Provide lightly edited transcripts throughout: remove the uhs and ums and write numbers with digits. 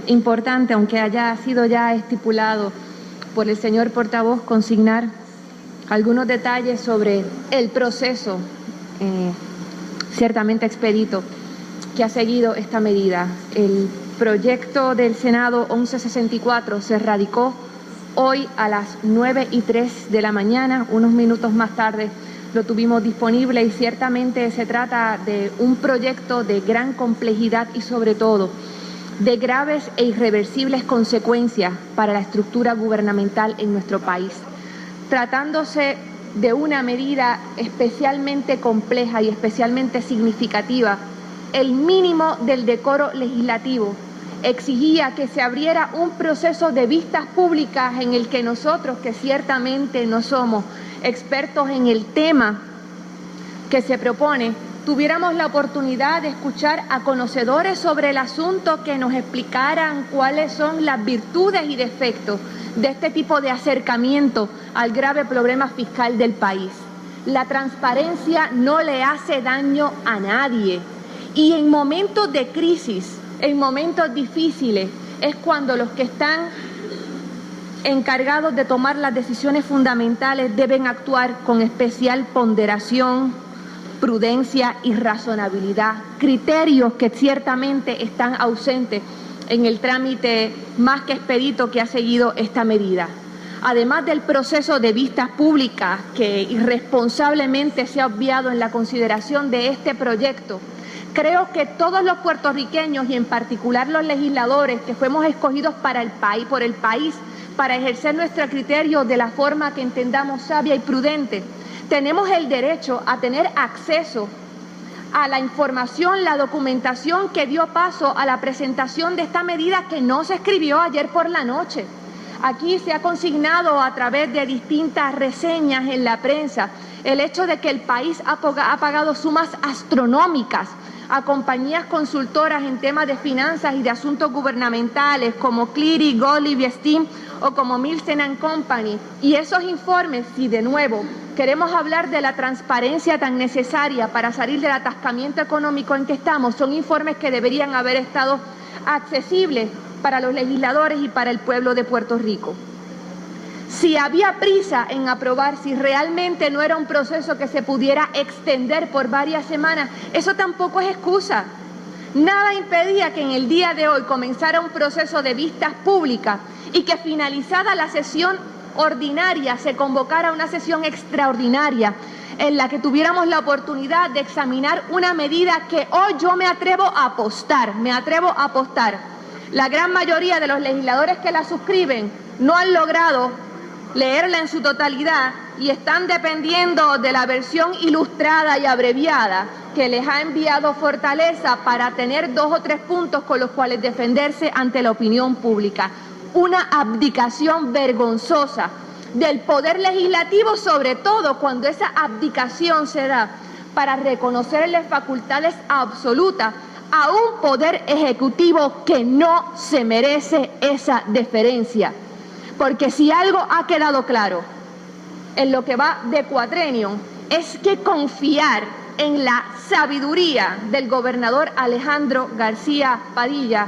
Importante, aunque haya sido ya estipulado por el señor portavoz, consignar algunos detalles sobre el proceso ciertamente expedito que ha seguido esta medida. El proyecto del Senado 1164 se radicó hoy a las 9:03 de la mañana, unos minutos más tarde lo tuvimos disponible y ciertamente se trata de un proyecto de gran complejidad y sobre todo de graves e irreversibles consecuencias para la estructura gubernamental en nuestro país. Tratándose de una medida especialmente compleja y especialmente significativa, el mínimo del decoro legislativo exigía que se abriera un proceso de vistas públicas en el que nosotros, que ciertamente no somos expertos en el tema que se propone, tuviéramos la oportunidad de escuchar a conocedores sobre el asunto que nos explicaran cuáles son las virtudes y defectos de este tipo de acercamiento al grave problema fiscal del país. La transparencia no le hace daño a nadie y en momentos de crisis, en momentos difíciles, es cuando los que están encargados de tomar las decisiones fundamentales deben actuar con especial ponderación, prudencia y razonabilidad, criterios que ciertamente están ausentes en el trámite más que expedito que ha seguido esta medida. Además del proceso de vistas públicas que irresponsablemente se ha obviado en la consideración de este proyecto, creo que todos los puertorriqueños y en particular los legisladores que fuimos escogidos por el país para ejercer nuestro criterio de la forma que entendamos sabia y prudente, tenemos el derecho a tener acceso a la información, la documentación que dio paso a la presentación de esta medida que no se escribió ayer por la noche. Aquí se ha consignado a través de distintas reseñas en la prensa el hecho de que el país ha pagado sumas astronómicas a compañías consultoras en temas de finanzas y de asuntos gubernamentales como Cleary, Gottlieb y Steam o como Milstein & Company. Y esos informes, si de nuevo queremos hablar de la transparencia tan necesaria para salir del atascamiento económico en que estamos, son informes que deberían haber estado accesibles para los legisladores y para el pueblo de Puerto Rico. Si había prisa en aprobar, si realmente no era un proceso que se pudiera extender por varias semanas, eso tampoco es excusa. Nada impedía que en el día de hoy comenzara un proceso de vistas públicas y que finalizada la sesión ordinaria se convocara una sesión extraordinaria en la que tuviéramos la oportunidad de examinar una medida que hoy yo me atrevo a apostar. La gran mayoría de los legisladores que la suscriben no han logrado leerla en su totalidad y están dependiendo de la versión ilustrada y abreviada que les ha enviado Fortaleza para tener 2 o 3 puntos con los cuales defenderse ante la opinión pública. Una abdicación vergonzosa del poder legislativo, sobre todo cuando esa abdicación se da para reconocerle facultades absolutas a un poder ejecutivo que no se merece esa deferencia. Porque si algo ha quedado claro en lo que va de cuatrenio es que confiar en la sabiduría del gobernador Alejandro García Padilla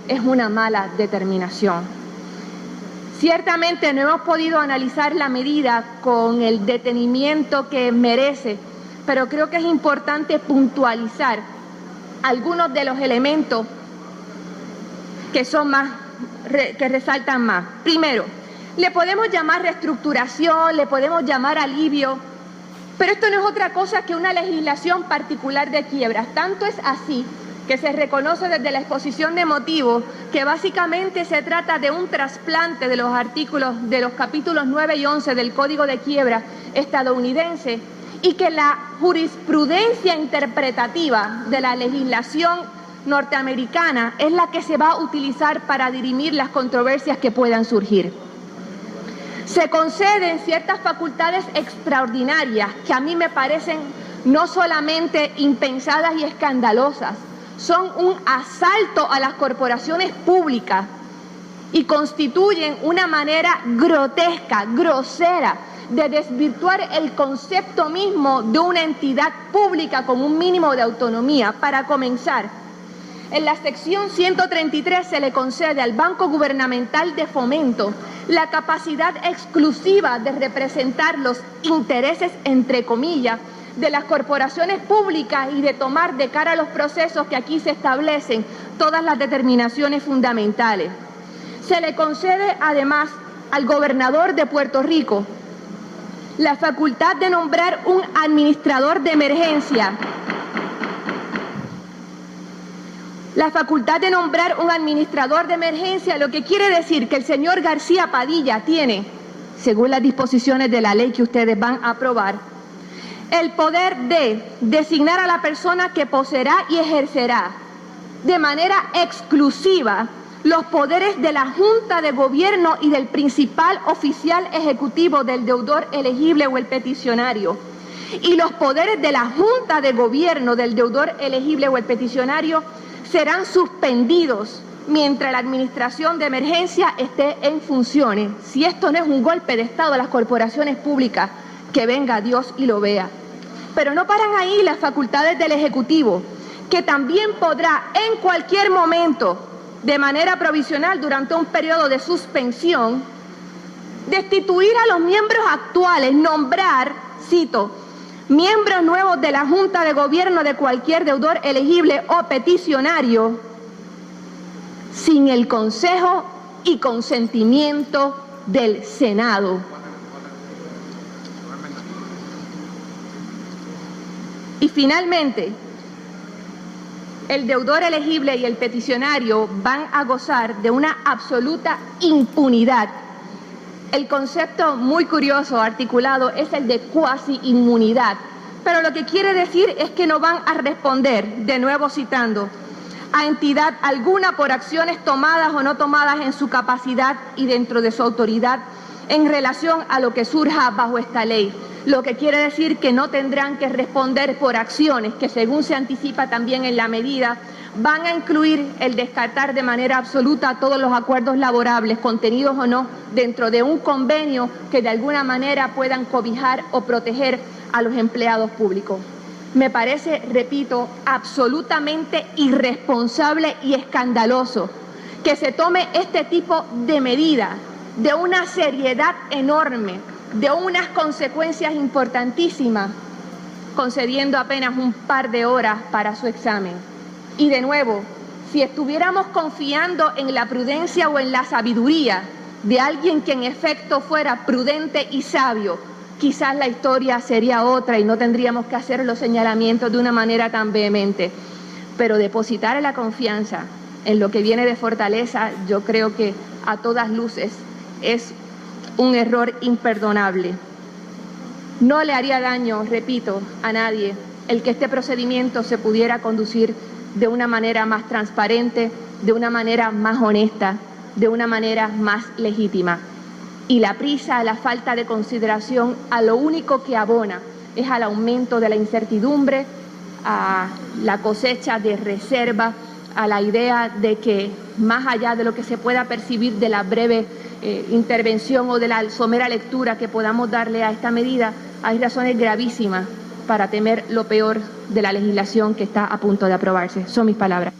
es una mala determinación. Ciertamente no hemos podido analizar la medida con el detenimiento que merece, pero creo que es importante puntualizar algunos de los elementos que son que resaltan más. Primero, le podemos llamar reestructuración, le podemos llamar alivio, pero esto no es otra cosa que una legislación particular de quiebras. Tanto es así que se reconoce desde la exposición de motivos que básicamente se trata de un trasplante de los artículos de los capítulos 9 y 11 del Código de Quiebra estadounidense y que la jurisprudencia interpretativa de la legislación norteamericana es la que se va a utilizar para dirimir las controversias que puedan surgir. Se conceden ciertas facultades extraordinarias que a mí me parecen no solamente impensadas y escandalosas, son un asalto a las corporaciones públicas y constituyen una manera grotesca, grosera, de desvirtuar el concepto mismo de una entidad pública con un mínimo de autonomía. Para comenzar, En la sección 133 se le concede al Banco Gubernamental de Fomento la capacidad exclusiva de representar los intereses, entre comillas, de las corporaciones públicas y de tomar de cara a los procesos que aquí se establecen todas las determinaciones fundamentales. Se le concede además al gobernador de Puerto Rico la facultad de nombrar un administrador de emergencia. La facultad de nombrar un administrador de emergencia, lo que quiere decir que el señor García Padilla tiene, según las disposiciones de la ley que ustedes van a aprobar, el poder de designar a la persona que poseerá y ejercerá de manera exclusiva los poderes de la Junta de Gobierno y del principal oficial ejecutivo del deudor elegible o el peticionario. Y los poderes de la Junta de Gobierno del deudor elegible o el peticionario serán suspendidos mientras la administración de emergencia esté en funciones. Si esto no es un golpe de Estado a las corporaciones públicas, que venga Dios y lo vea. Pero no paran ahí las facultades del Ejecutivo, que también podrá en cualquier momento, de manera provisional durante un periodo de suspensión, destituir a los miembros actuales, nombrar, cito, miembros nuevos de la Junta de Gobierno de cualquier deudor elegible o peticionario sin el consejo y consentimiento del Senado. Y finalmente, el deudor elegible y el peticionario van a gozar de una absoluta impunidad. El concepto muy curioso articulado es el de cuasi inmunidad, pero lo que quiere decir es que no van a responder, de nuevo citando, a entidad alguna por acciones tomadas o no tomadas en su capacidad y dentro de su autoridad en relación a lo que surja bajo esta ley. Lo que quiere decir que no tendrán que responder por acciones que, según se anticipa también en la medida, van a incluir el descartar de manera absoluta todos los acuerdos laborables, contenidos o no, dentro de un convenio que de alguna manera puedan cobijar o proteger a los empleados públicos. Me parece, repito, absolutamente irresponsable y escandaloso que se tome este tipo de medida de una seriedad enorme, de unas consecuencias importantísimas, concediendo apenas un par de horas para su examen. Y de nuevo, si estuviéramos confiando en la prudencia o en la sabiduría de alguien que en efecto fuera prudente y sabio, quizás la historia sería otra y no tendríamos que hacer los señalamientos de una manera tan vehemente. Pero depositar la confianza en lo que viene de Fortaleza, yo creo que a todas luces es un error imperdonable. No le haría daño, repito, a nadie el que este procedimiento se pudiera conducir de una manera más transparente, de una manera más honesta, de una manera más legítima. Y la prisa, la falta de consideración, a lo único que abona es al aumento de la incertidumbre, a la cosecha de reserva, a la idea de que más allá de lo que se pueda percibir de la breve intervención o de la somera lectura que podamos darle a esta medida, hay razones gravísimas para temer lo peor de la legislación que está a punto de aprobarse. Son mis palabras.